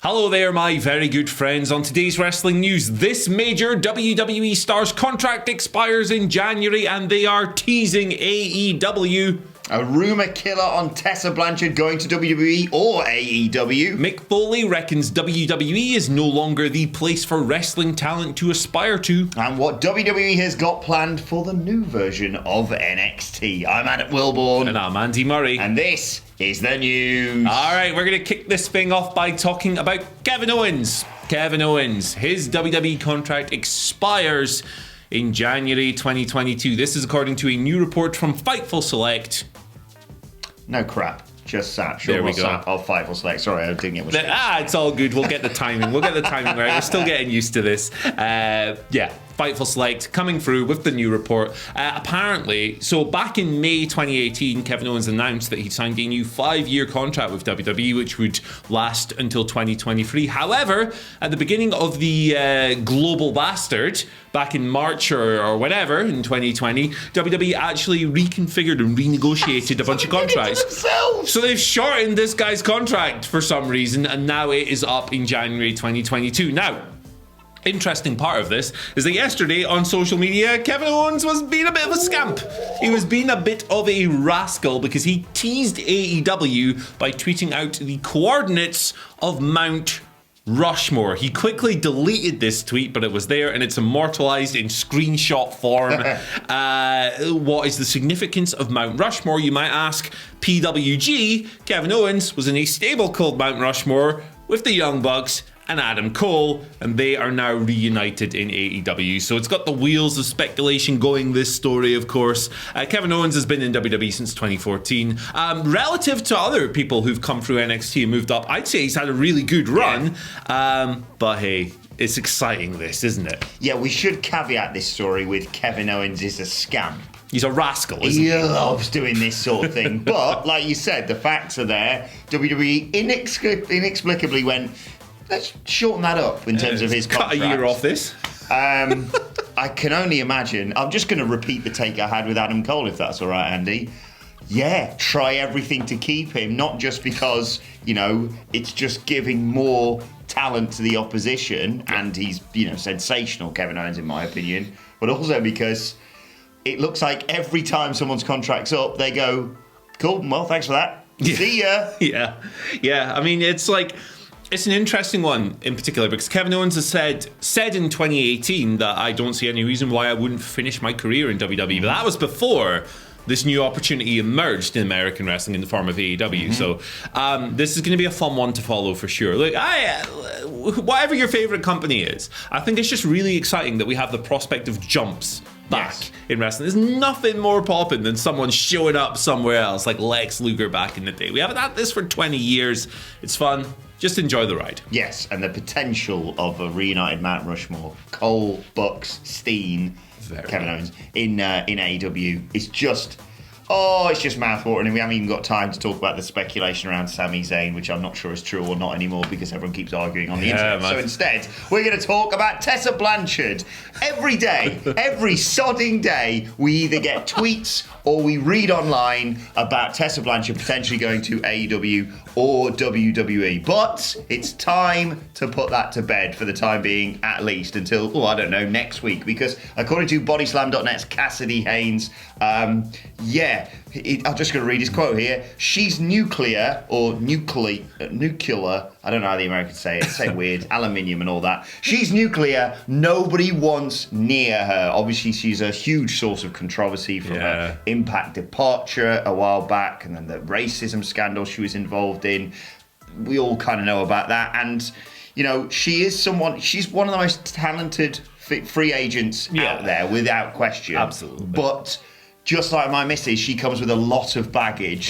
Hello there, my very good friends. On today's wrestling news, this major WWE star's contract expires in January and they are teasing AEW. A rumour killer on Tessa Blanchard going to WWE or AEW. Mick Foley reckons WWE is no longer the place for wrestling talent to aspire to. And what WWE has got planned for the new version of NXT. I'm Adam Wilborn. And I'm Andy Murray. And this is the news. Alright, we're going to kick this thing off by talking about Kevin Owens. Kevin Owens, his WWE contract expires in January 2022. This is according to a new report from Fightful Select. No crap. Just sat. There we go. I'll Fightful Select. Sorry, I didn't get much. It's all good. We'll get the timing. Right. We're still getting used to this. Fightful Select coming through with the new report. Apparently, so back in May 2018, Kevin Owens announced that he signed a new 5-year contract with WWE, which would last until 2023. However, at the beginning of the Global Bastard, back in March or whenever in 2020, WWE actually reconfigured and renegotiated a bunch of contracts. So they've shortened this guy's contract for some reason, and now it is up in January 2022. Now, interesting part of this is that yesterday on social media, Kevin Owens was being a bit of a scamp. He was being a bit of a rascal because he teased AEW by tweeting out the coordinates of Mount Rushmore. He quickly deleted this tweet, but it was there and it's immortalized in screenshot form. What is the significance of Mount Rushmore, you might ask? PWG, Kevin Owens, was in a stable called Mount Rushmore with the Young Bucks and Adam Cole, and they are now reunited in AEW. So it's got the wheels of speculation going, this story, of course. Kevin Owens has been in WWE since 2014. Relative to other people who've come through NXT and moved up, I'd say he's had a really good run. But hey, it's exciting this, isn't it? Yeah, we should caveat this story with Kevin Owens is a scamp. He's a rascal, isn't he? He loves doing this sort of thing. But, like you said, the facts are there. WWE inexplicably went, let's shorten that up in terms of his contract. Cut a year off this. I can only imagine. I'm just going to repeat the take I had with Adam Cole, if that's all right, Andy. Yeah, try everything to keep him, not just because, it's just giving more talent to the opposition, and he's, sensational, Kevin Owens, in my opinion, but also because it looks like every time someone's contract's up, they go, cool, well, thanks for that. Yeah. See ya. Yeah. I mean, it's an interesting one in particular because Kevin Owens has said in 2018 that I don't see any reason why I wouldn't finish my career in WWE. But that was before this new opportunity emerged in American wrestling in the form of AEW. So this is going to be a fun one to follow for sure. Look, whatever your favorite company is, I think it's just really exciting that we have the prospect of jumps back in wrestling. There's nothing more popping than someone showing up somewhere else, like Lex Luger back in the day. We haven't had this for 20 years. It's fun. Just enjoy the ride. Yes, and the potential of a reunited Mount Rushmore, Cole, Bucks, Steen, Kevin Owens in AEW is just... it's just mouthwatering, and we haven't even got time to talk about the speculation around Sami Zayn, which I'm not sure is true or not anymore because everyone keeps arguing on the internet. So instead, we're going to talk about Tessa Blanchard. Every day, every sodding day, we either get tweets or we read online about Tessa Blanchard potentially going to AEW or WWE. But it's time to put that to bed for the time being, at least until, next week. Because according to bodyslam.net's Cassidy Haynes, I'm just going to read his quote here. She's nuclear or nuclear. I don't know how the Americans say it. It's so weird. Aluminium and all that. She's nuclear. Nobody wants near her. Obviously, she's a huge source of controversy from her Impact departure a while back, and then the racism scandal she was involved in. We all kind of know about that. And, she's one of the most talented free agents out there, without question. Absolutely. But just like my missus, she comes with a lot of baggage.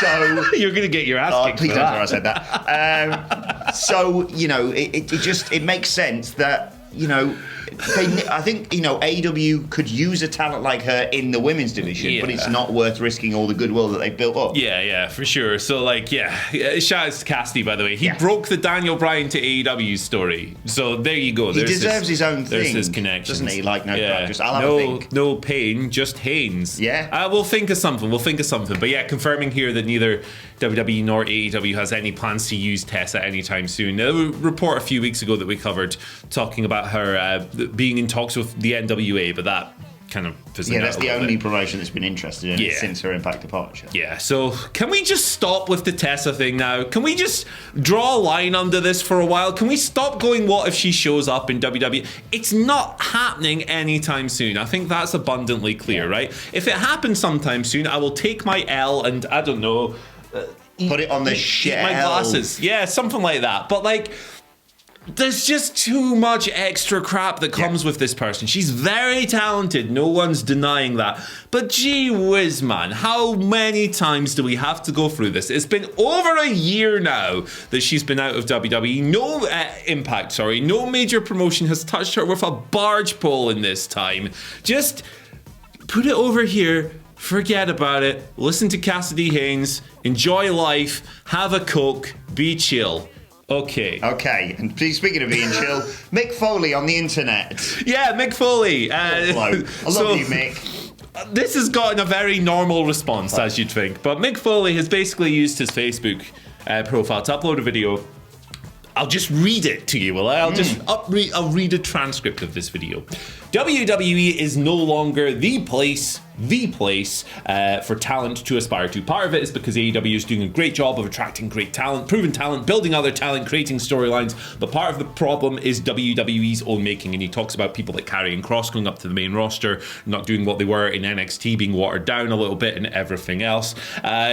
So you're going to get your ass kicked. Please don't tell her I said that. It makes sense that, I think, AEW could use a talent like her in the women's division, but it's not worth risking all the goodwill that they've built up. Yeah, for sure. So, shout out to Cassidy, by the way. He broke the Daniel Bryan to AEW story. So, there you go. He deserves his own thing. There's his connection. Doesn't he? Just I'll have a think. No pain, just Haynes. Yeah. We'll think of something. But confirming here that neither WWE nor AEW has any plans to use Tessa anytime soon. There was a report a few weeks ago that we covered talking about her being in talks with the NWA, but that kind of fizzled out. That's the only promotion that's been interested in it since her Impact departure. Yeah, so can we just stop with the Tessa thing now? Can we just draw a line under this for a while? Can we stop going, what if she shows up in WWE? It's not happening anytime soon. I think that's abundantly clear, right? If it happens sometime soon, I will take my L and, I don't know... put it on the shelf. My glasses. Yeah, something like that. But, like... there's just too much extra crap that comes with this person. She's very talented. No one's denying that. But gee whiz, man, how many times do we have to go through this? It's been over a year now that she's been out of WWE. No Impact, no major promotion has touched her with a barge pole in this time. Just put it over here. Forget about it. Listen to Cassidy Haynes. Enjoy life. Have a Coke. Be chill. Okay, and speaking of being chill, Mick Foley on the internet. Yeah, Mick Foley. I love you, Mick. This has gotten a very normal response, as you'd think. But Mick Foley has basically used his Facebook profile to upload a video. I'll just read it to you, will I? I'll read a transcript of this video. WWE is no longer the place for talent to aspire to. Part of it is because AEW is doing a great job of attracting great talent, proven talent, building other talent, creating storylines. But part of the problem is WWE's own making. And he talks about people like Karrion Kross going up to the main roster, not doing what they were in NXT, being watered down a little bit, and everything else.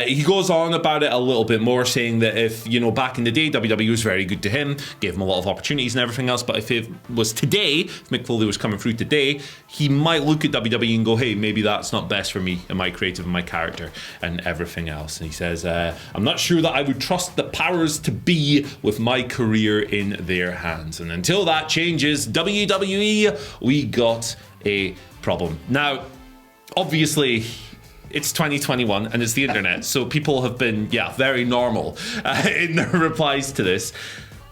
He goes on about it a little bit more, saying that if, back in the day, WWE was very good to him, gave him a lot of opportunities and everything else. But if it was today, if Mick Foley was coming through today, he might look at WWE and go, hey, maybe that's not best for me and my creative and my character and everything else. And he says, I'm not sure that I would trust the powers to be with my career in their hands. And until that changes, WWE, we got a problem. Now, obviously, it's 2021 and it's the internet, so people have been, very normal in their replies to this.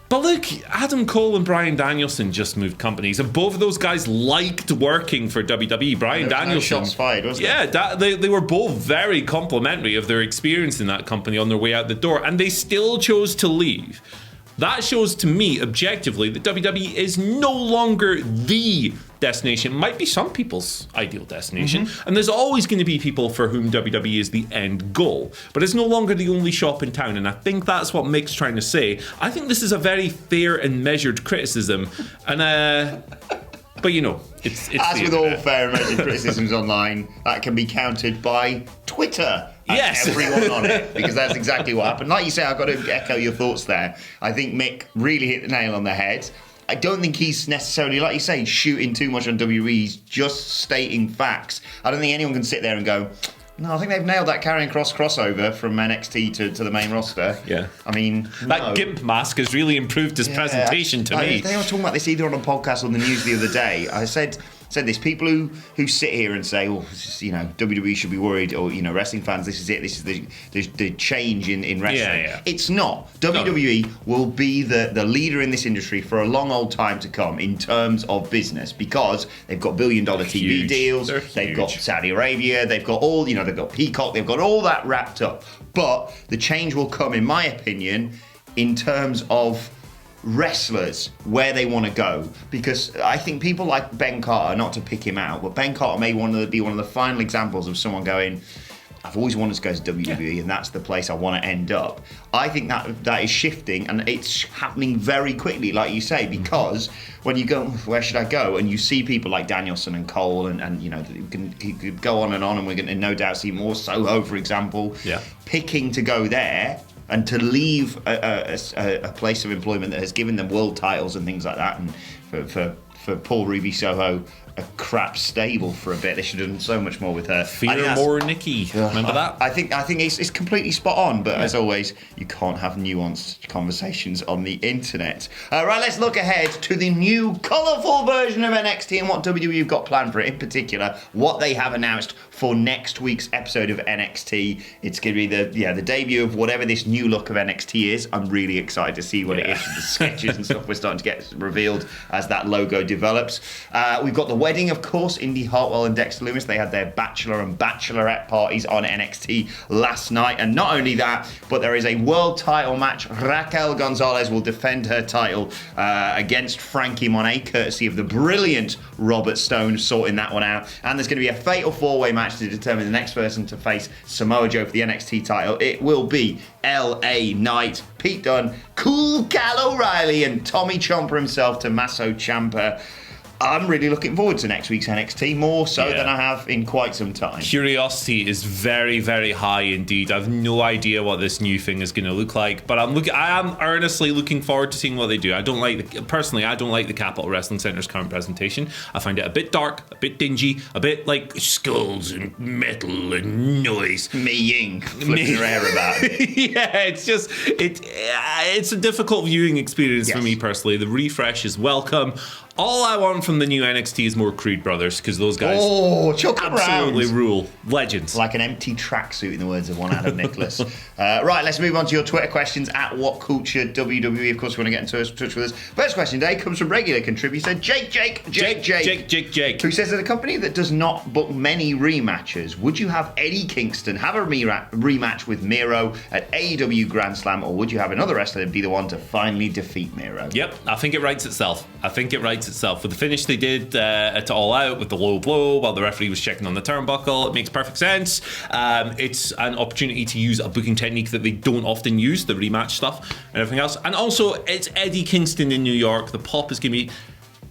But look, Adam Cole and Bryan Danielson just moved companies, and both of those guys liked working for WWE. Bryan Danielson, no shots fired, wasn't there? they were both very complimentary of their experience in that company on their way out the door, and they still chose to leave. That shows to me, objectively, that WWE is no longer the destination. It might be some people's ideal destination, and there's always going to be people for whom WWE is the end goal. But it's no longer the only shop in town, and I think that's what Mick's trying to say. I think this is a very fair and measured criticism, and but it's as with all fair and measured criticisms online, that can be countered by Twitter. Yes. Everyone on it, because that's exactly what happened. Like you say, I've got to echo your thoughts there. I think Mick really hit the nail on the head. I don't think he's necessarily, like you say, shooting too much on WWE. He's just stating facts. I don't think anyone can sit there and go, no, I think they've nailed that Karrion Kross crossover from NXT to the main roster. Yeah. I mean, that gimp mask has really improved his presentation to me. They were talking about this either on a podcast or the news the other day. I said this, people who sit here and say, WWE should be worried, or wrestling fans, this is it, this is the change in wrestling. It's not. WWE will be the leader in this industry for a long old time to come in terms of business, because they've got billion-dollar TV deals, they've got Saudi Arabia, they've got all, they've got Peacock, they've got all that wrapped up. But the change will come, in my opinion, in terms of wrestlers, where they want to go, because I think people like Ben Carter, not to pick him out, but Ben Carter may want to be one of the final examples of someone going, I've always wanted to go to WWE, and that's the place I want to end up. I think that is shifting, and it's happening very quickly, like you say, because when you go, where should I go? And you see people like Danielson and Cole, and he could go on, and we're going to no doubt see more. Soho, for example, picking to go there and to leave a place of employment that has given them world titles and things like that, and for Paul Ruby Soho, a crap stable for a bit. They should have done so much more with her. Fear more Nikki. Remember that? I think it's completely spot on, but as always, you can't have nuanced conversations on the internet. Right, let's look ahead to the new colourful version of NXT and what WWE have got planned for it. In particular, what they have announced for next week's episode of NXT. It's going to be the debut of whatever this new look of NXT is. I'm really excited to see what it is. The sketches and stuff we're starting to get revealed as that logo develops. We've got the wedding, of course, Indy Hartwell and Dexter Lumis. They had their bachelor and bachelorette parties on NXT last night. And not only that, but there is a world title match. Raquel Gonzalez will defend her title against Frankie Monet, courtesy of the brilliant Robert Stone sorting that one out. And there's going to be a fatal four-way match to determine the next person to face Samoa Joe for the NXT title. It will be LA Knight, Pete Dunne, Cool Cal O'Reilly, and Tommy Ciampa himself, Tommaso Ciampa. I'm really looking forward to next week's NXT, more so than I have in quite some time. Curiosity is very, very high indeed. I have no idea what this new thing is going to look like, but I am earnestly looking forward to seeing what they do. I don't like the Capital Wrestling Center's current presentation. I find it a bit dark, a bit dingy, a bit like skulls and metal and noise. Me Ying flipping her hair about. Yeah, it's a difficult viewing experience for me personally. The refresh is welcome. All I want from the new NXT is more Creed brothers, because those guys absolutely rule. Legends. Like an empty tracksuit, in the words of one Adam Nicholas. Right, let's move on to your Twitter questions at WhatCulture WWE. Of course, we want to get into touch with us. First question today comes from regular contributor Jake, who says, that a company that does not book many rematches, would you have Eddie Kingston have a rematch with Miro at AEW Grand Slam, or would you have another wrestler be the one to finally defeat Miro? Yep, I think it writes itself. With the finish they did at All Out with the low blow while the referee was checking on the turnbuckle, it makes perfect sense. It's an opportunity to use a booking technique that they don't often use, the rematch stuff and everything else. And also, it's Eddie Kingston in New York. The pop is going to be...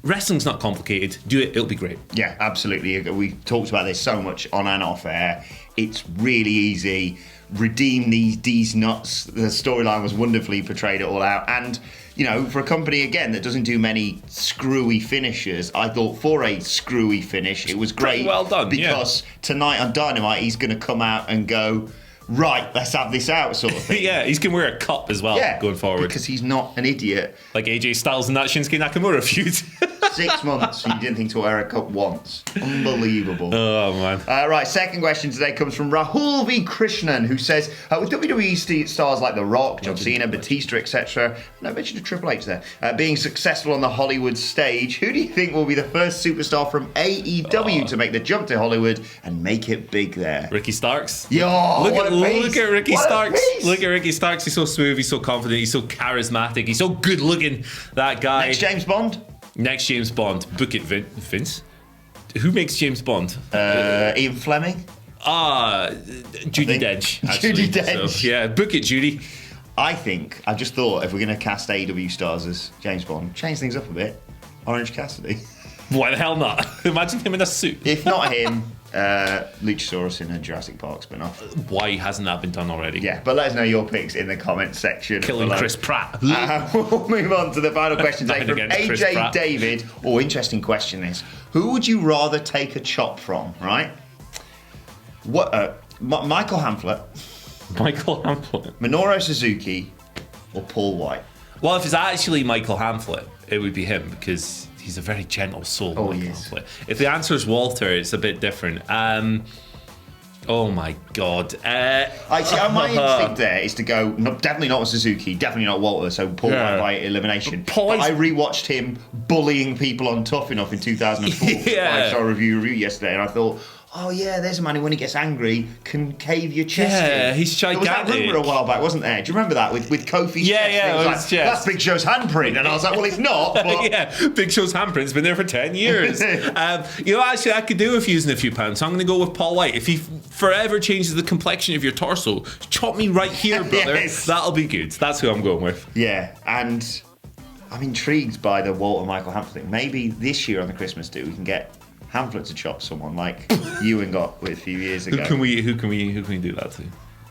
Wrestling's not complicated. Do it, it'll be great. Yeah, absolutely. We talked about this so much on and off air. It's really easy. Redeem these nuts. The storyline was wonderfully portrayed at All Out. And... you know, for a company, again, that doesn't do many screwy finishes, I thought for a screwy finish, it was great. Pretty well done, because tonight on Dynamite, he's going to come out and go, right, let's have this out, sort of thing. Yeah, he's going to wear a cup as well going forward. Because he's not an idiot. Like AJ Styles in that Shinsuke Nakamura feud. 6 months, you didn't think to wear a cup once. Unbelievable. Oh, man. Right, second question today comes from Rahul V. Krishnan, who says, with WWE stars like The Rock, John Cena, Batista, etc., no mention of Triple H there, being successful on the Hollywood stage, who do you think will be the first superstar from AEW to make the jump to Hollywood and make it big there? Ricky Starks. Yo, look at Ricky Starks. Look at Ricky Starks. He's so smooth, he's so confident, he's so charismatic, he's so good looking, that guy. Next James Bond? Next James Bond. Book it, Vince. Who makes James Bond? Ian Fleming? Judi Dench. Judi Dench. So, yeah, book it, Judy. I just thought if we're going to cast AEW stars as James Bond, change things up a bit. Orange Cassidy. Why the hell not? Imagine him in a suit. If not him, Luchasaurus in a Jurassic Park spin-off. Why hasn't that been done already? Yeah, but let us know your picks in the comments section. Killing below. Chris Pratt. We'll move on to the final question today from AJ David. Interesting question this. Who would you rather take a chop from, right? Michael Hamflett, Minoru Suzuki, or Paul White? Well, if it's actually Michael Hamflett, it would be him, because he's a very gentle soul. Oh, he is. If the answer is Walter, it's a bit different. Oh my God. My instinct there is to go, definitely not with Suzuki, definitely not Walter, so Paul White by elimination. But I rewatched him bullying people on Tough Enough in 2004. 5-star review yesterday, and I thought, oh yeah, there's a man who, when he gets angry, can cave your chest in. Yeah, he's gigantic. There was that rumour a while back, wasn't there? Do you remember that with Kofi's chest? Yeah, that's Big Show's handprint. And I was like, well, it's not. But... yeah, Big Show's handprint's been there for 10 years. Actually, I could do with using a few pounds, so I'm going to go with Paul White. If he forever changes the complexion of your torso, chop me right here, brother. Yes. That'll be good. That's who I'm going with. Yeah, and I'm intrigued by the Walter Michael Hamflett thing. Maybe this year on the Christmas do we can get Hamflett to chop someone like Ewan got with a few years ago. Who can we do that to?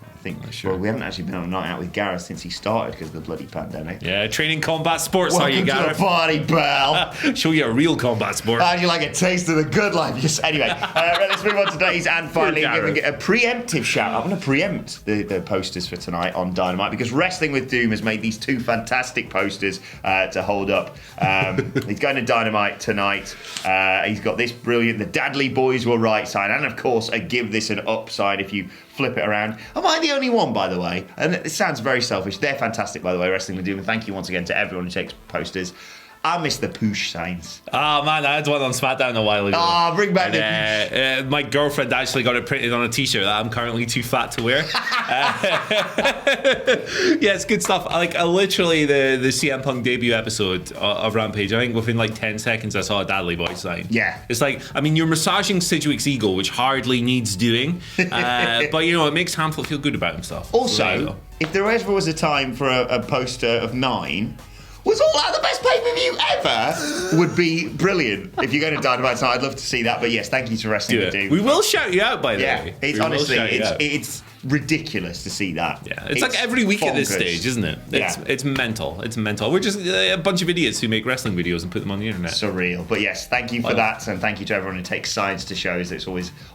I think well, we haven't actually been on a night out with Gareth since he started because of the bloody pandemic. Yeah, training combat sports. Welcome are you, Gareth? to the party, pal. Show you a real combat sport. How'd you like a taste of the good life? Yes. Anyway, let's move on to today's and finally giving it a preemptive shout. I'm going to preempt the posters for tonight on Dynamite because Wrestling with Doom has made these two fantastic posters to hold up. He's going to Dynamite tonight. He's got this brilliant, the Dadley Boys Were Right sign, and of course a Give This an Up sign if you flip it around. Am I the only one, by the way? And it sounds very selfish. They're fantastic, by the way, Wrestling with Doom. And thank you once again to everyone who takes posters. I miss the poosh signs. Oh man, I had one on SmackDown a while ago. Oh, bring back the poosh. My girlfriend actually got it printed on a t-shirt that I'm currently too fat to wear. Yeah, it's good stuff. Like literally the CM Punk debut episode of Rampage, I think within like 10 seconds I saw a Dudley Boy sign. Yeah. It's like, I mean, you're massaging Sidgwick's ego, which hardly needs doing. But you know, it makes Hamflett feel good about himself. Also, if there ever was a time for a poster of mine, was All Out the best pay-per-view ever? Would be brilliant. If you're going to Dynamite tonight, I'd love to see that. But yes, thank you to Wrestling With Dude. We will shout you out, by the way. It's honestly, it's ridiculous to see that. Yeah, it's like every week at this stage, isn't it? It's mental. It's mental. We're just a bunch of idiots who make wrestling videos and put them on the internet. Surreal. But yes, thank you for that, and thank you to everyone who takes sides to shows. It's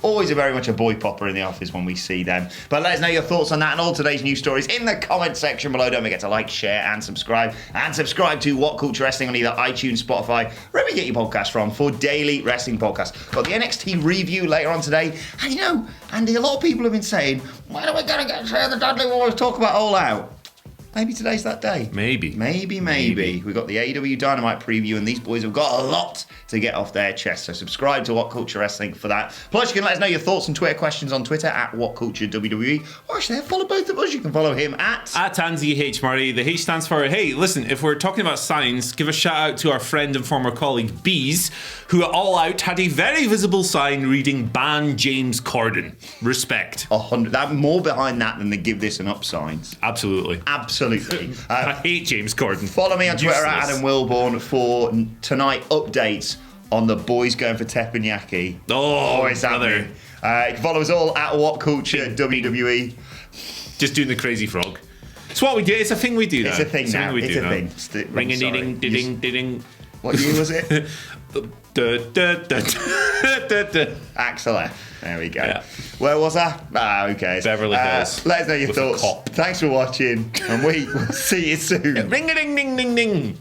always a very much a boy popper in the office when we see them. But let us know your thoughts on that and all today's news stories in the comment section below. Don't forget to like, share, and subscribe. And subscribe to What Culture Wrestling on either iTunes, Spotify, wherever you get your podcast from, for daily wrestling podcasts. Got the NXT review later on today. And you know, Andy, a lot of people have been saying, when are we going to get to the Dudley Boys talk about All Out? Maybe today's that day. Maybe. We got the AEW Dynamite preview, and these boys have got a lot to get off their chest. So subscribe to What Culture Wrestling for that. Plus, you can let us know your thoughts and Twitter questions on Twitter at WhatCultureWWE. Or actually, follow both of us. You can follow him at Tanzi H. Murray. The H stands for, hey, listen, if we're talking about signs, give a shout out to our friend and former colleague Bees, who at All Out had a very visible sign reading "Ban James Corden." Respect. 100. That more behind that than the "Give This an Up" signs. Absolutely. I hate James Corden. Follow me on Twitter at Adam Wilborn for tonight updates on the boys going for teppanyaki. Oh, it's happening. You can follow us all at What Culture WWE. Just doing the crazy frog. It's what we do. It's a thing we do now. It's a thing now. It's a thing. Ring-a-ding-ding-ding-ding. What year was it? Axel F. There we go. Yeah. Where was I? Who cares? Beverly Hills. Let us know your thoughts. Thanks for watching, and we will see you soon. Ring-a-ding-ding-ding-ding.